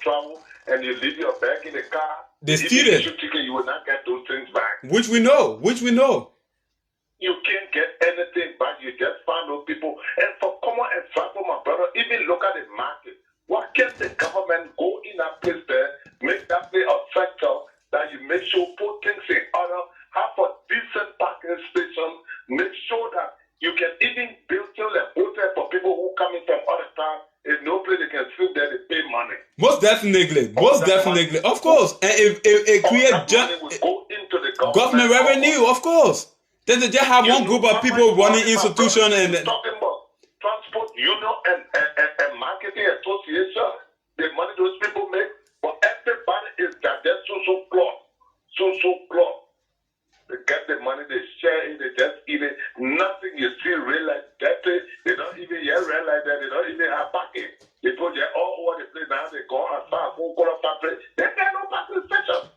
travel and you leave your bag in the car, they steal it. You will not get those things back. Which we know. You can't get anything back. You just find those people. And for common example, my brother, even look at the market. Why can't the government go in that place there, make that place a sector that you make sure put things in order, have a decent parking station, make sure that you can even build a hotel for people who come in from other towns. If no place they can sit there, they pay money. Most definitely. Of course. And it creates go into the government revenue, of course. Then they just have one group of people running institution and talking about transport union and marketing association, the money those people make, but everybody is that they're so close. They get the money, they share it, they just eat it. Nothing you see realize that they don't even yet realize that they don't even have parking. They put you all over the place now, they go as far as factory. They get no parking station.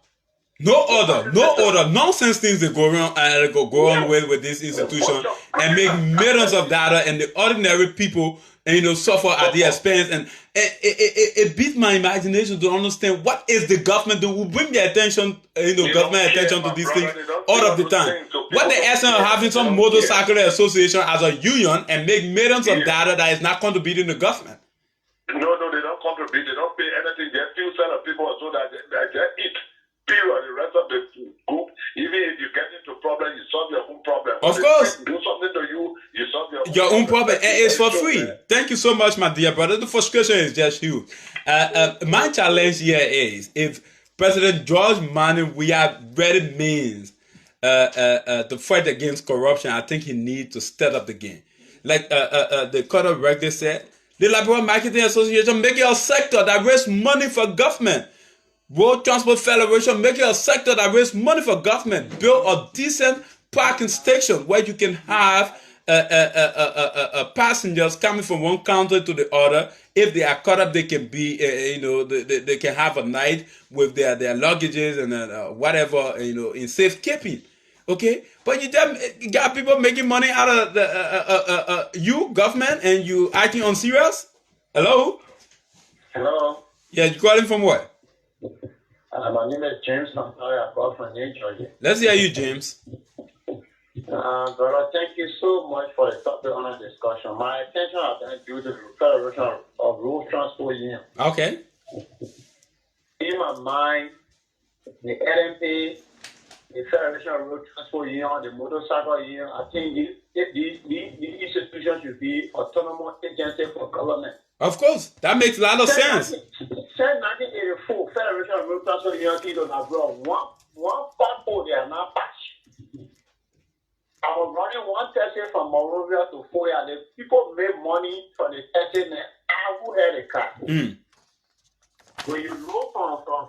No other nonsense things they go on with this institution and make millions of dollars, and the ordinary people suffer at the expense. And it beats my imagination to understand what is the government do. We bring the attention, government attention to these things all of the time. What the essence of having some motorcycle association as a union and make millions of dollars that is not contributing to government? No, they don't contribute. They don't pay anything. Just few set of people so that they eat. Period. The rest of the group, even if you get into problem, you solve your own problem. Of course. Do something to you, you solve your own problem. And it's for free. Thank you so much, my dear brother. The frustration is just huge. My challenge here is, if President George Manning, we have ready means to fight against corruption, I think he needs to step up the game. Like the Court of Regular said, the Liberal Marketing Association, make it a sector that raises money for government. Road Transport Federation, make it a sector that raises money for government. Build a decent parking station where you can have passengers coming from one county to the other. If they are caught up, they can be, they can have a night with their luggages and whatever, in safekeeping. Okay, but you got people making money out of the you government, and you acting unserious. Hello. Yeah, you calling from what? My name is James. I'm sorry, I called from New Jersey. Let's hear you, James. Brother, thank you so much for the topic on our discussion. My attention has been due to the Federation of Road Transport Union. Okay. In my mind, the LMP, the Federation of Road Transport Union, the Motorcycle Union, I think these institutions should be autonomous agencies for government. Of course, that makes a lot of sense. Since 1984, Federation of Road Transport Union has brought one passport they are not patched. I was running one Tesla from Monrovia to Foya. The people made money from the Tesla and I would have a car. When you load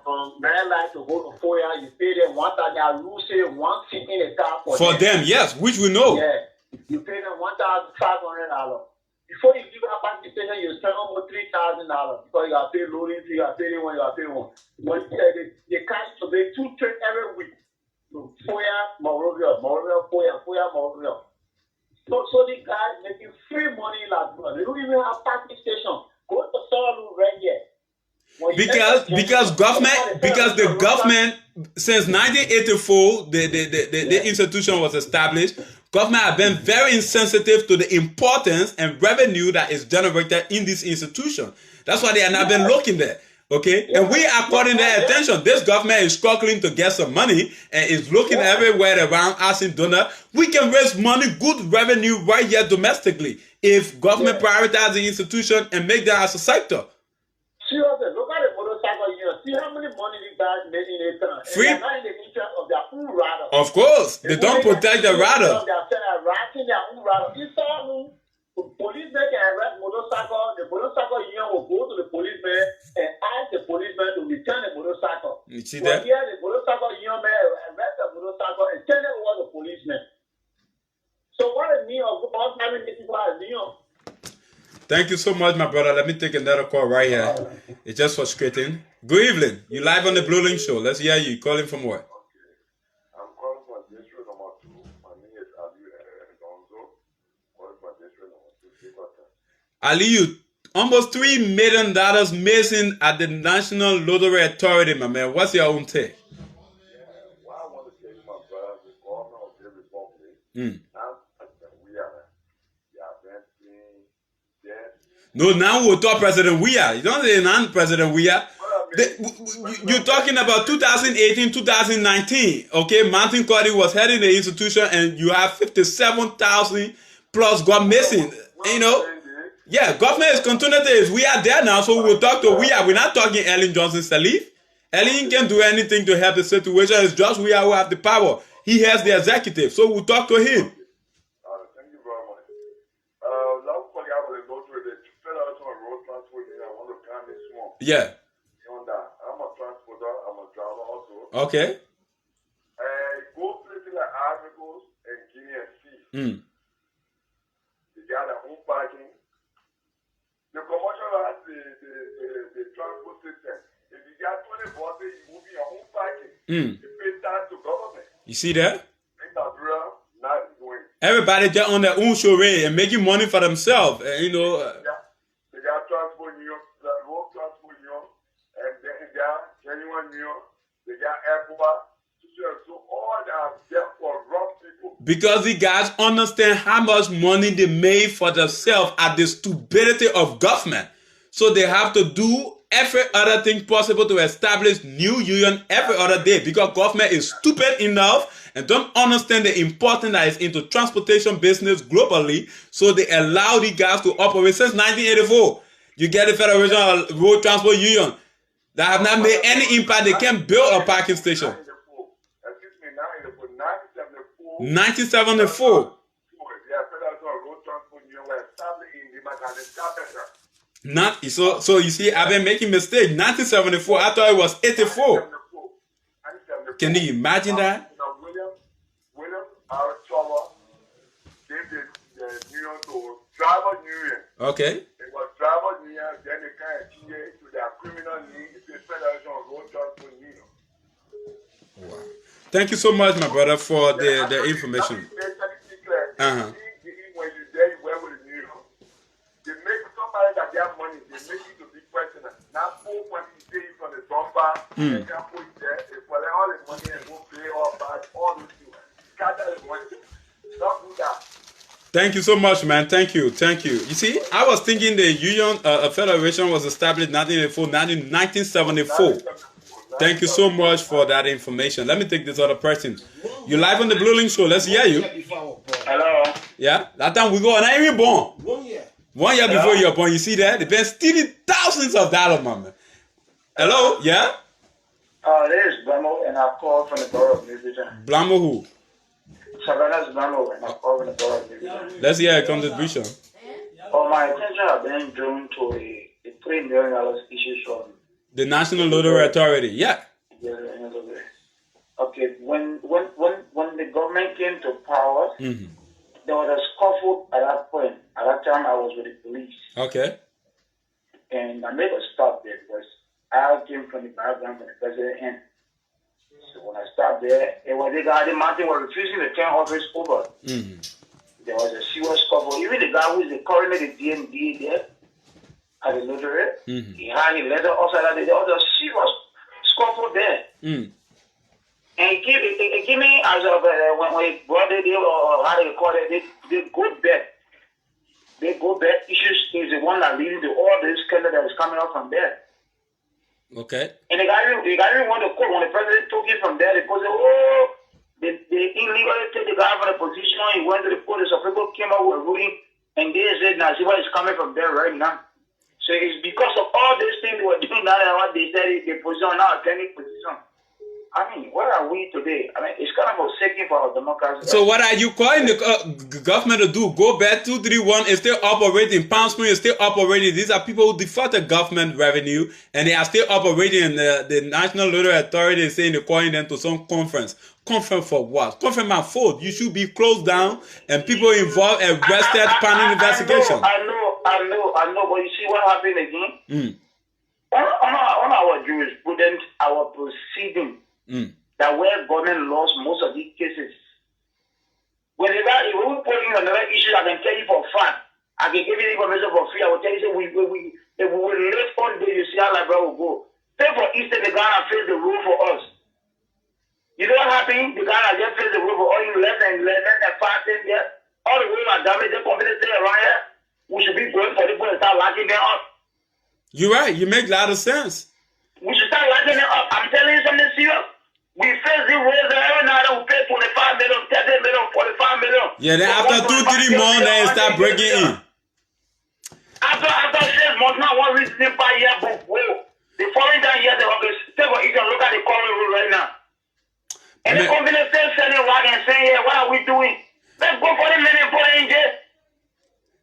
from Maryland to go to Foya, you pay them $1,000. You say one seat in the car for them. Yes, which we know. Yeah, you pay them $1,500. Before you give that parking station, you spend almost $3,000 because you got to pay loading fee, you got to pay one, you got to pay one. But they cash to pay 2 trips every week. Foya, Monrovia, Foya, Monrovia. So the guys making free money in that blood. They don't even have parking station. Go to Solo right here. Because the government since 1984 the institution was established. Government have been very insensitive to the importance and revenue that is generated in this institution. That's why they have not been looking there. Okay, and we are calling their attention. This government is struggling to get some money and is looking everywhere around asking donors. We can raise money, good revenue right here domestically if government prioritize the institution and make that as a sector. Seriously, look at the motorcycle union. See how many money these guys make in a turn. Free. They're not in the interest of their own rider. Of course, they don't protect the rider. They're riding their own rider. You saw policemen can arrest motorcycle. The motorcycle union will go to the policeman and ask the policeman to return the motorcycle. You see that? Here, the motorcycle union man arrest the motorcycle and turn it over to the policeman. So what is me of us having this people as union? Thank you so much, my brother. Let me take another call right here. It's just frustrating. Good evening. You live on the Blue Link Show. Let's hear you. Calling from where? I'm calling from district number 2. My name is Ali Donzo. Calling from district number 2. Ali, almost $3 million missing at the National Lottery Authority, my man. What's your own take? What I want to tell you, my brother, the government of the republic, now we are venting debt. No, now we'll talk President Weah. You don't say non-President Weah. You're talking about 2018, 2019. Okay, Martin Cody was heading the institution, and you have 57,000 plus got missing. You know, yeah, government is continuing. We are there now, so we'll talk to Weah. We're not talking Ellen Johnson Sirleaf. Ellen can do anything to help the situation. It's just Weah who have the power. He has the executive, so we'll talk to him. Thank you very much. Last week I was going through the federal road transport. I want to come this small. Yeah. I'm a transporter. I'm a driver also. Okay. Go places like Africans and Guinea and Sea. They got their own parking. The commercial has the transport system. If you got 20 buses, you move your own parking. You pay tax to government. You see that? Not Everybody just on their own charade and making money for themselves. You know. They got transport union, road transport union, and they got genuine union. They got airport. So all that there for rough people. Because the guys understand how much money they made for themselves at the stupidity of government. So they have to do every other thing possible to establish new union every other day, because government is stupid enough and don't understand the importance that is into transportation business globally. So they allow the guys to operate since 1984. You get the Federation Road Transport Union that have not made any impact. They can't build a parking station. 1974. Not so you see, I've been making mistakes. 1974, I thought it was 84. Can you imagine that? William R. Tower gave the union to driver union. Okay. It was driver union, then they kind of changed it to their criminal union. It's the Federation Road Transport Union. Wow. Thank you so much, my brother, for the information. Uh-huh. When you there, you work with the union. They make somebody that they have money, they make you to be president. Now, full money you pay from the bumper, they can put it there, they collect all the money and go pay all back, all those things. Scatter the money. Don't do that. Thank you so much, man. Thank you. You see, I was thinking the union, federation was established 1974. Thank you so much for that information. Let me take this other person. You live on the Blue Link Show. Let's hear you. Hello. Yeah, that time we go and I ain't even born. 1 year before you're born. You see that? They've been stealing thousands of dollars, my man. Hello? Yeah? This is Blamo, and I call from the borough of Liveshow. Blamo who? Savannah's Blamo, and I call from the borough of Liveshow. Let's hear a contribution. My attention has been drawn to a $3 million issue from the National Lottery Authority. Yeah. Okay. When the government came to power, there was a scuffle at that point. At that time, I was with the police. Okay. And I made a stop there because I came from the background from the president end. So when I stopped there, it was the guy, the mountain was refusing to turn office over. There was a serious scuffle. Even the guy who is the coroner, the DMD there, at the notary, he had a letter outside that there was a serious scuffle there. And it gave me as of when they brought it, or how they call it, they go back. They go back issues is the one that leading to all this scandal that is coming out from there. Okay. And the guy even went to court when the president took it from there. They said, they illegally take the guy from the position. He went to the court. So people came out with a ruling, and they said, now see what is coming from there right now. So it's because of all these things they were doing that and what they said is the position now, attending position. I mean, what are we today? I mean, it's kind of forsaking for our democracy. So what are you calling the government to do? Go back 231 is still operating. Palm Springs is still operating. These are people who defaulted government revenue, and they are still operating. And the National Lottery Authority is saying they're calling them to some conference. Conference for what? Conference my fault. You should be closed down and people involved arrested, pending investigation. I know. But you see what happened again? On our jurisprudence, our proceeding, that where government lost most of these cases. When we put in another issue, I can tell you for a fact, I can give you information for free. I will tell you, we will live on day. You see how like will go. Say for Easter, the Ghana face the rule for us. You know what happened? The Ghana just face the rule for all you less than fasting there. All the rules are damaged. The confidence around here. We should be going for people and start lighting them up. You're right. You make a lot of sense. We should start lighting them up. I'm telling you something serious. We face the rules every night. We pay 25 million, 30 million, 45 million. Yeah, then after 2-3 months, then start breaking in. After 6 months, now one reason per year, but the following time year, they will take for each and look at the current rule right now. And the company still selling rag and saying, yeah, what are we doing? Let's go for the money and put it in jail.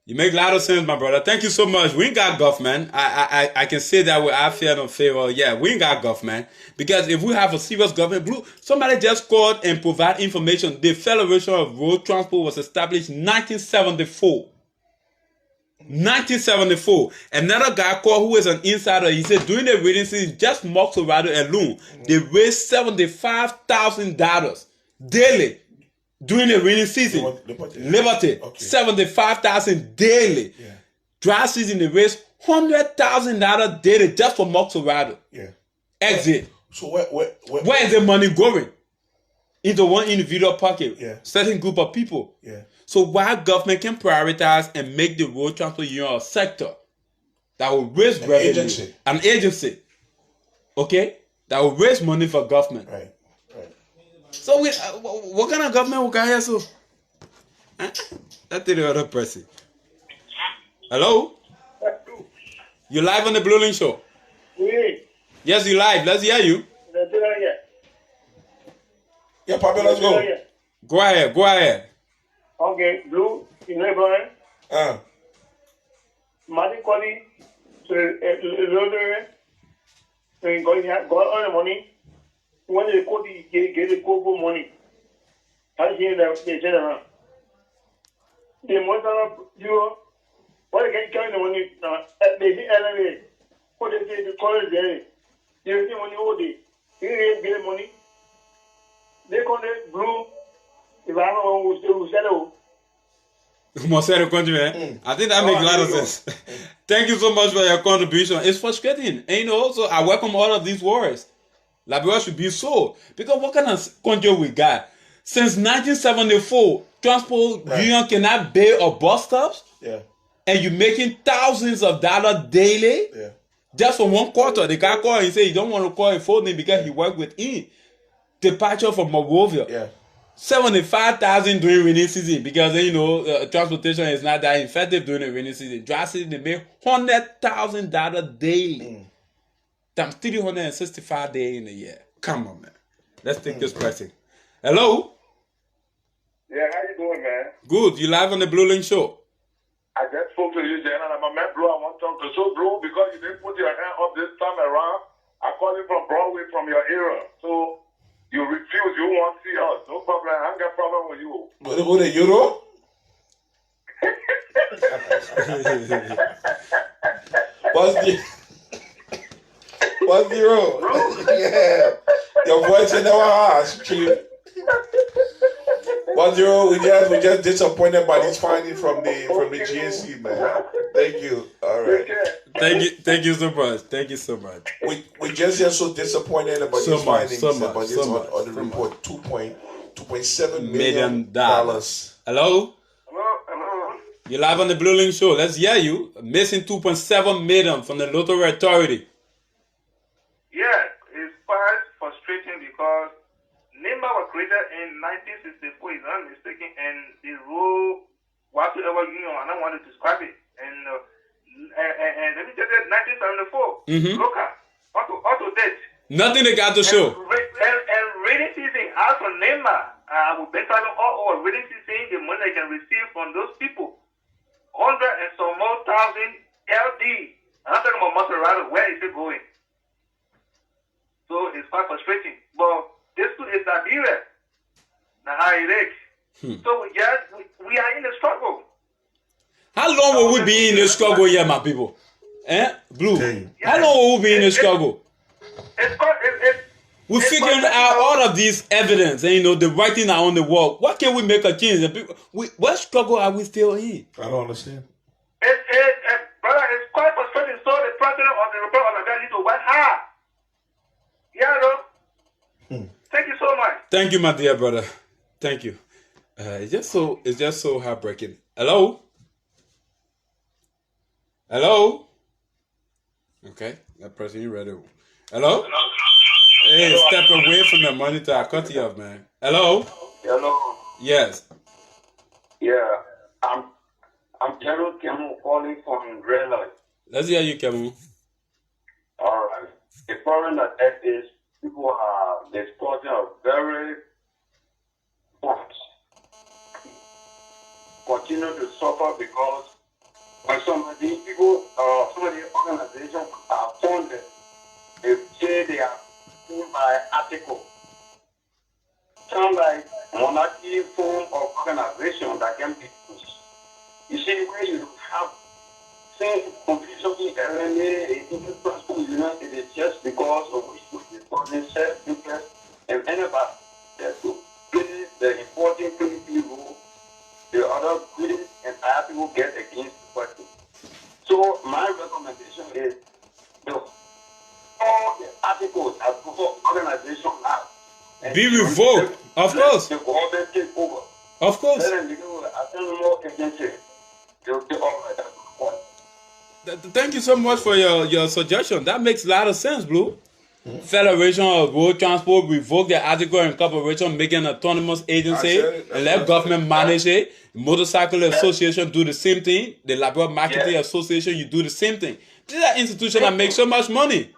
You make a lot of sense, my brother. Thank you so much. We ain't got government. I can say that with our fair and favor. Yeah, we ain't got government. Because if we have a serious government, somebody just called and provide information. The Federation of Road Transport was established in 1974. 1974. Another guy called who is an insider. He said during the rainy season, just Mock Colorado alone, they raised $75,000 daily during the rainy season. Liberty. Okay. $75,000 daily. Yeah. Dry season they raised $100,000 daily just for Mock Colorado. Yeah. Exit. So where is the money going? Into one individual pocket. Yeah. Certain group of people. Yeah. So why government can prioritize and make the road transport union a sector that will raise revenue, an agency, okay, that will raise money for government. Right. So what kind of government we got here? So that's the other person. Hello, you live on the Blue Link Show? Yes, you live. Let's hear you. Yeah, Papa, let's go. Go ahead. Okay, Blue, you know, Brian. Money calling to the go on the money. When they call get the Kobo money, I hear the general. The mother you what can carry the money now? They did LA. What they say the college there. You see money all day. You get money. They call it Blue. If I don't know who settle. I think that makes a lot of sense. Thank you so much for your contribution. It's frustrating. And so I welcome all of these words. Liberia should be so. Because what kind of country we got? Since 1974, transport union cannot pay or bus stops. Yeah. And you're making thousands of dollars daily. Yeah. Just for one quarter. The guy called and said he don't want to call a phone name because he worked with departure from Monrovia. Yeah. 75,000 during rainy season because transportation is not that effective during the rainy season. Dry season they make $100,000 daily. Times 365 days in a year. Come on, man. Let's take this person. Hello. Yeah, how you doing, man? Good. You live on the Blue Link Show. I just spoke to you, Jen, and I'm a man, Blue. I want to talk to so Blue because you didn't put your hand up this time around. I called you from Broadway from your era, so. You refuse, you won't see us. No problem. I ain't got problem with you. What the euro? What's the euro? Yeah. Your voice in our house, Chief. What's the euro? We just disappointed by this finding from the GNC, man. Thank you. All right. Thank you so much. Thank you so much. We just are so disappointed about these findings on the report. $2.7 million. Hello? Hello? You're live on the Blue Link Show. Let's hear you. Missing $2.7 million from the Lottery Authority. Yeah, it's quite frustrating because NEMA was created in 1964, if I'm not mistaken, and the rule whatsoever I don't want to describe it. And let me tell you, 1974, local, auto date. Nothing they got to show. And rainy season, as for NEMA, I will bet on all rainy season, the money they can receive from those people. 100 and some more thousand LD. I'm not talking about Maserati, where is it going? So it's quite frustrating. But this too is Liberia. Now how it is. So we are in a struggle. How long will we be in the struggle here, my people? Blue. How long will we be in the struggle? We're figuring out all of these evidence and the writing are on the wall. What can we make a change? What struggle are we still in? I don't understand. Brother, it's quite frustrating. So the president of the Republic of Nigeria needs to work hard. Yeah, though. Thank you so much. Thank you, my dear brother. Thank you. It's just so heartbreaking. Hello? Hello? Okay, that person you ready. Hello? Hey, step away from the monitor. I cut you off, man. Hello? Hello. Yes. Yeah, I'm General Kemu calling from Red Light. Let's hear you, Kemu. All right. The problem that is people are discussing a very point. Continue to suffer because when some of these people, some of the organizations are funded, they say they are funded by article. Sound like monarchy form of organization that can be used. You see, when you have same confusion in LNA, it is just because of which is causing self-interest and anybody that to play the important critical role the other critics and other people get against the party. So my recommendation is all the articles that organization have be revoked, of course. The government take over. Of course. Then they will attend more agency. They'll take over that. Thank you so much for your suggestion. That makes a lot of sense, Blue. Federation of Road Transport revoke their article and corporation, make an autonomous agency and let government manage it. Motorcycle Association do the same thing. The Liberal Marketing Association, you do the same thing. These are institutions that make so much money.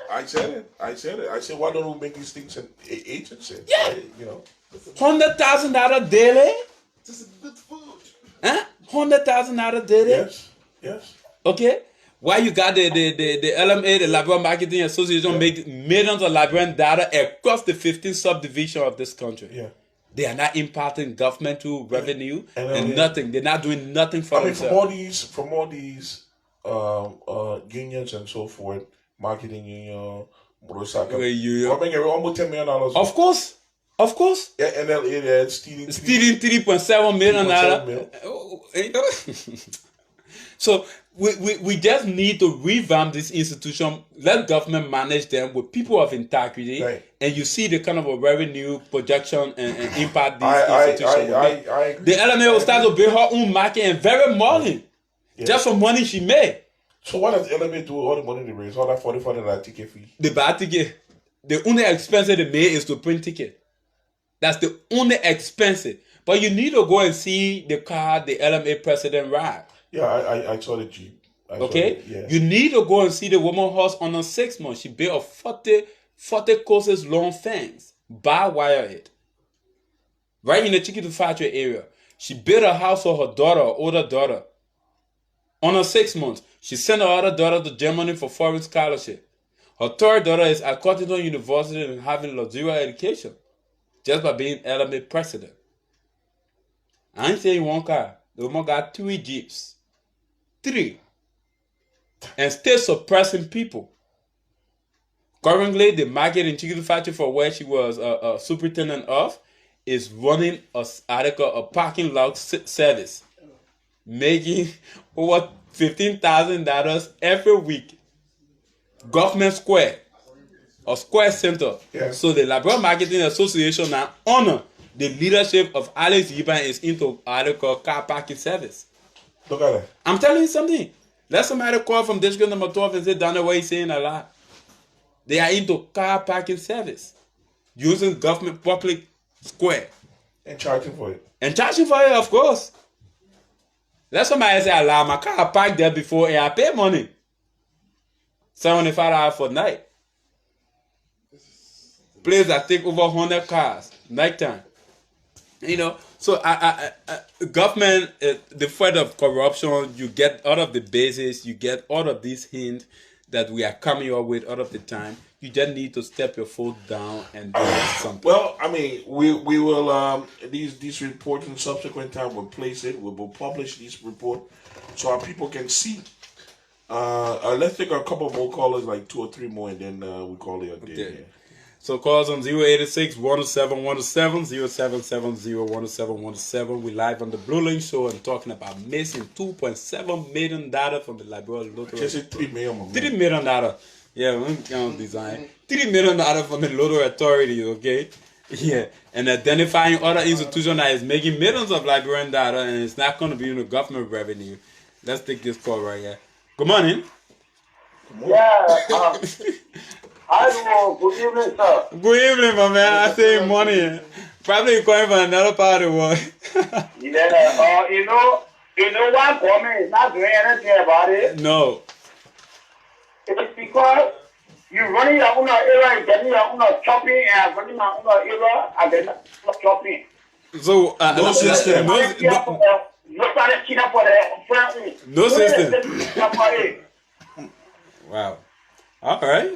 I said it. I said, why don't we make these things an agency? Yeah. Right? You know, $100,000 daily. this is good food. Huh? $100,000 daily. Yes. Okay. Why you got the LMA, the Liberal Marketing Association, make millions of Liberian data across the 15 subdivisions of this country? Yeah. They are not imparting governmental revenue and nothing. They're not doing nothing for themselves. From all these unions and so forth, marketing union, motorcycle, we're making almost $10 million. Of course. Yeah, NLA stealing $3.7 million. So we just need to revamp this institution, let government manage them with people of integrity, right. And you see the kind of a revenue projection and impact these institutions will make. The LMA will start to build her own market and very morning, just for money she made. So what does LMA do with all the money they raise? All that $45 ticket fee? They buy ticket. The only expense they made is to print ticket. That's the only expense. But you need to go and see the car the LMA president ride. Yeah, I saw the Jeep. You need to go and see the woman horse on a 6 months. She built a 40 courses long fence, bar wire it. Right in the chicken factory area. She built a house for her daughter, her older daughter. On her 6 months, she sent her other daughter to Germany for foreign scholarship. Her third daughter is at Cottington University and having luxurious education. Just by being LMA president. I ain't saying one car. The woman got 3 Jeeps. 3. And still suppressing people. Currently, the market in Chicken Factory for where she was a superintendent of is running a parking lot service. Making over $15,000 every week. Government Square. A square center. Yeah. So the Liberal Marketing Association now honor the leadership of Alex Yiban is into article car parking service. Look at that. I'm telling you something. Let somebody call from district number 12 and say down the way he's saying a lot. They are into car parking service. Using government public square. And charging for it. Of course. Let somebody say, allow my car parked there before and I pay money. $75 for night. Place that take over 100 cars nighttime. You know, so government, the threat of corruption, you get out of the basis, you get all of these hints that we are coming up with all of the time. You just need to step your foot down and do something. Well, I mean, we will these reports in subsequent time will place it. We will publish this report so our people can see. Let's take a couple more callers, like 2 or 3 more, and then we call it a day. Okay. So call us on 086-107-107, 0770-107-107. We live on the Blue Link Show and talking about missing $2.7 million from the Liberia Lotto. Just $3 million. $3 million. Yeah, we don't design. $3 million from the Lotto Authority, okay? Yeah, and identifying other institutions that is making millions of Liberian data and it's not going to be in the government revenue. Let's take this call right here. Good morning. Yeah. Hi, good evening, sir. Good evening, my man. I say morning. Probably calling from another part of the world. Yeah, you know why government is not doing anything about it? No. It is because you running your own area, you getting your own shopping, and running your own area, and then shopping. So, no system. No system. Wow. All right.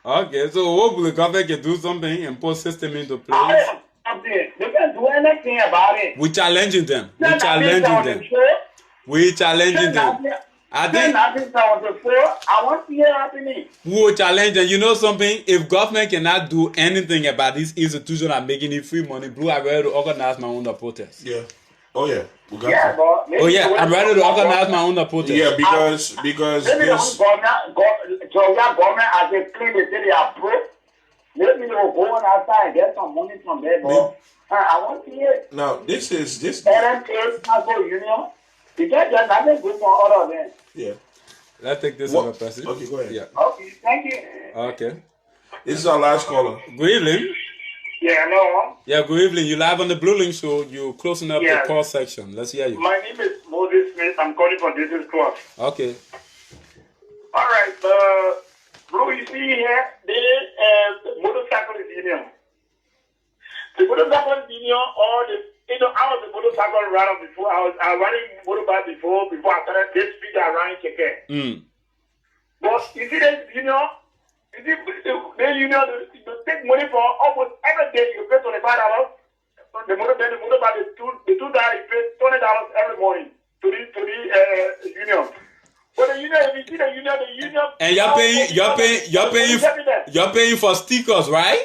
Okay, so hopefully the government can do something and put system into place. They can't do anything about it. We challenging them. We challenging them. We challenging them. I think I want to hear happening. we will challenge them. You know something? If government cannot do anything about this institution and making it free money, Blue, I'm ready to organize my own protest. Yeah. Oh yeah. We got Yeah, to. but Oh yeah, I'm ready to organize my own protest. Yeah, because maybe the this. government as they claim they say they are pro. Maybe they will go on outside and get some money from there, but I want to hear Now this. NMA National Union. You get just nothing good for all of them. Yeah. Let's take this What? over, person. Okay, go ahead. Yeah. Okay, thank you. Okay. This is our last caller. Good evening. Yeah, hello. Yeah, good evening. You live on the Blue Link Show. You're closing up Yes. the call section. Let's hear you. My name is Moses Smith. I'm calling from District Cross. Okay. All right, bro, you see here, the motorcycle union. The motorcycle union, or the, I was a motorcycle rider before. I was riding motorbike before I started this speed around Cheke. But you see the union, they take money for almost every day. You pay $25. The motorbike, the $2 you pay $20 every morning to the union. But the union, if you see the union, And you're paying for stickers, right?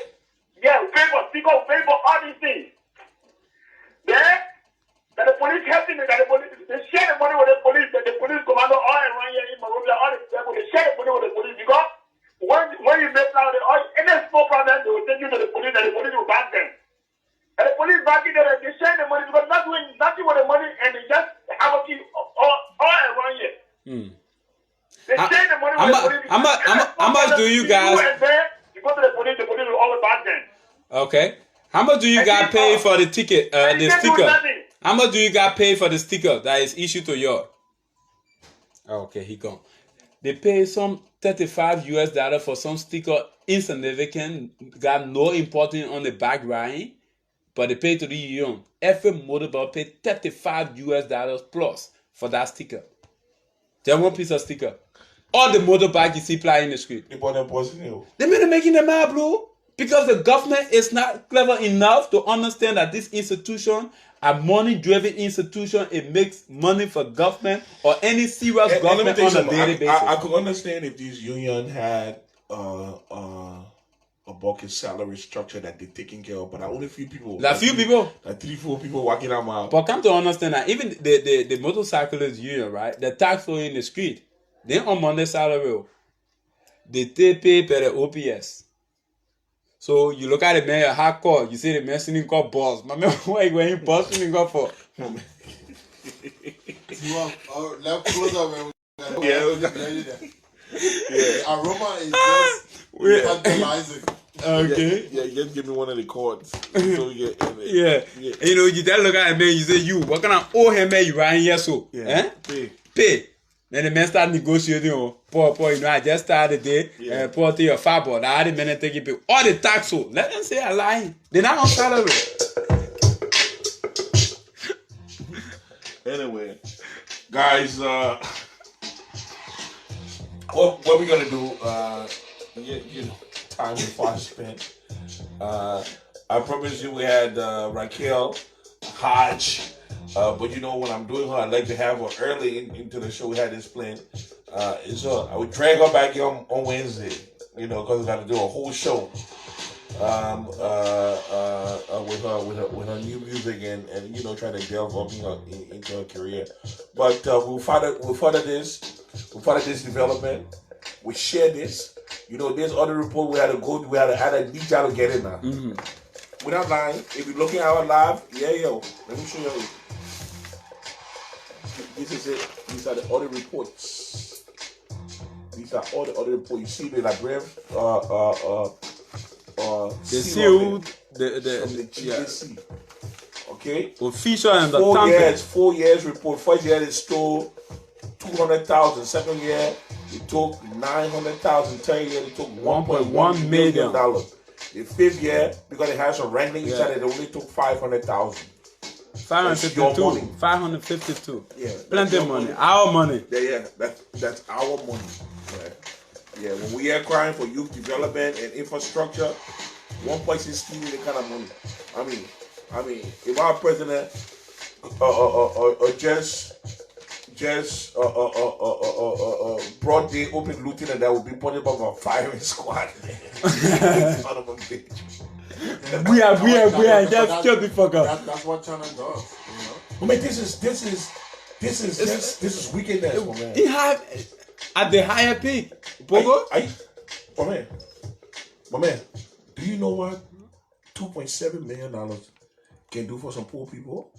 Yeah, we pay for stickers, we pay for all these things. Then the police helping me, they share the money with the police, the police commando all around here in Monrovia, all the people, they share the money with the police because when you make out any small problem, they will take you to the police and the police will back them. And the police back it, they share the money because not doing nothing with the money and they just have a key all around here. They share the money with the police. How much do you guys? You go to the police will always back them. Okay. How much do you guys pay for the ticket, the sticker? How much do you guys pay for the sticker that is issued to you? Okay, he gone. They pay some $35 for some sticker insignificant, got no importance on the back riding, but they pay to the union. Every motorbike pay $35 plus for that sticker. Just one piece of sticker. All the motorbike you see flying in the street. They bought them positive. They made them making them out, Blue. Because the government is not clever enough to understand that this institution a money-driven institution. It makes money for government or any serious government on a daily basis. I could understand if this union had a bucket salary structure that they're taking care of, but only few people. Like few people. Like 3-4 people walking out my. But come to understand that even the motorcyclist union, right? The tax in the street, they on Monday salary. They pay per the OPS. So you look at the man hardcore, you see the man sitting called boss. My man, when he boss sitting called for. Let's close up. Yeah. The aroma is just tantalizing. Okay. Yeah, just give me one of the cards. So we get yeah. You know, you just look at the man, you say, you, what kind of old him man you right here so? Yeah. Eh? Pay. Then the man start negotiating. Poor, you know, I just started there. Yeah. Poor to your father. I had a minute take it. All the tax. So let them say I'm lying. They're not on salary. Anyway, guys, what we're gonna do? Time before I spent. I promise you, we had Raquel Hodge. But you know, when I'm doing her, I like to have her early into the show. We had this plan. I would drag her back here on Wednesday. You know, because I got to do a whole show with her new music and you know trying to delve up into her career. But we further this development. We share this. You know, there's other report we had to add a detail to get it now. Mm-hmm. We're not lying. If you're looking at our live, yo, let me show you. This is it. These are the other reports. These are all the other reports. You see the library, the sealed, the GDC. Okay. Official and the 4 years report. First year they stole 200,000. Second year they took 900,000. Third year they took 1.1 million dollars. The fifth year, because they had some wrangling, they only took 500,000. 552. Yeah, plenty of money. Our money. Yeah, that's our money. Yeah, when we are crying for youth development and infrastructure, one place is stealing the kind of money. I mean, if our president just broad day open looting, and that would be put up a firing squad. Son of a bitch. We are just kill the fuck up. That's what China does, you know. I mean, this is wickedness, man. He have at the higher peak, Bogo. My man, do you know what $2.7 million can do for some poor people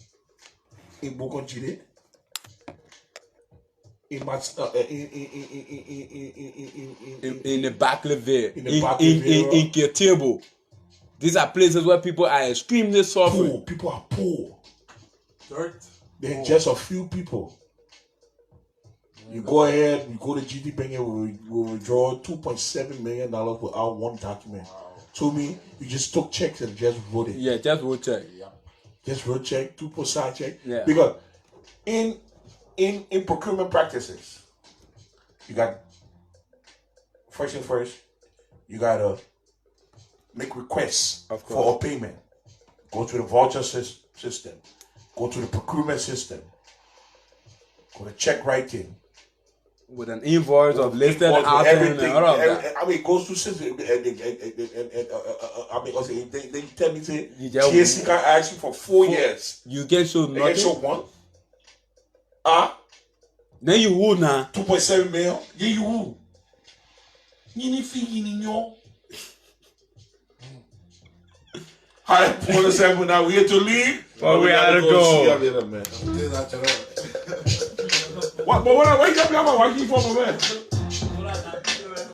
in Bogo Chile? In the Bacleville, in Kirtebo. These are places where people are extremely suffering. Poor. People are poor. Dirt. They're just a few people. You go ahead, you go to GD Bank and we withdraw $2.7 million without one document. To me, you just took checks and just wrote it. Yeah, just wrote check. Yeah. Just wrote check, 2% check. Yeah. Because in procurement practices, you got first thing first, you gotta make requests for a payment. Go to the voucher system. Go to the procurement system. Go to check writing. With an invoice of listed items and all of that. I mean, it goes to system. They tell me say GSC can ask you for 4 years. You get shown nothing. They get shown one. Then you would now. 2.7 million. Yeah, you would. You need fee in your. Hi, police now we here to leave. But we had to go. See you later, man. What you got me? Why you for my man?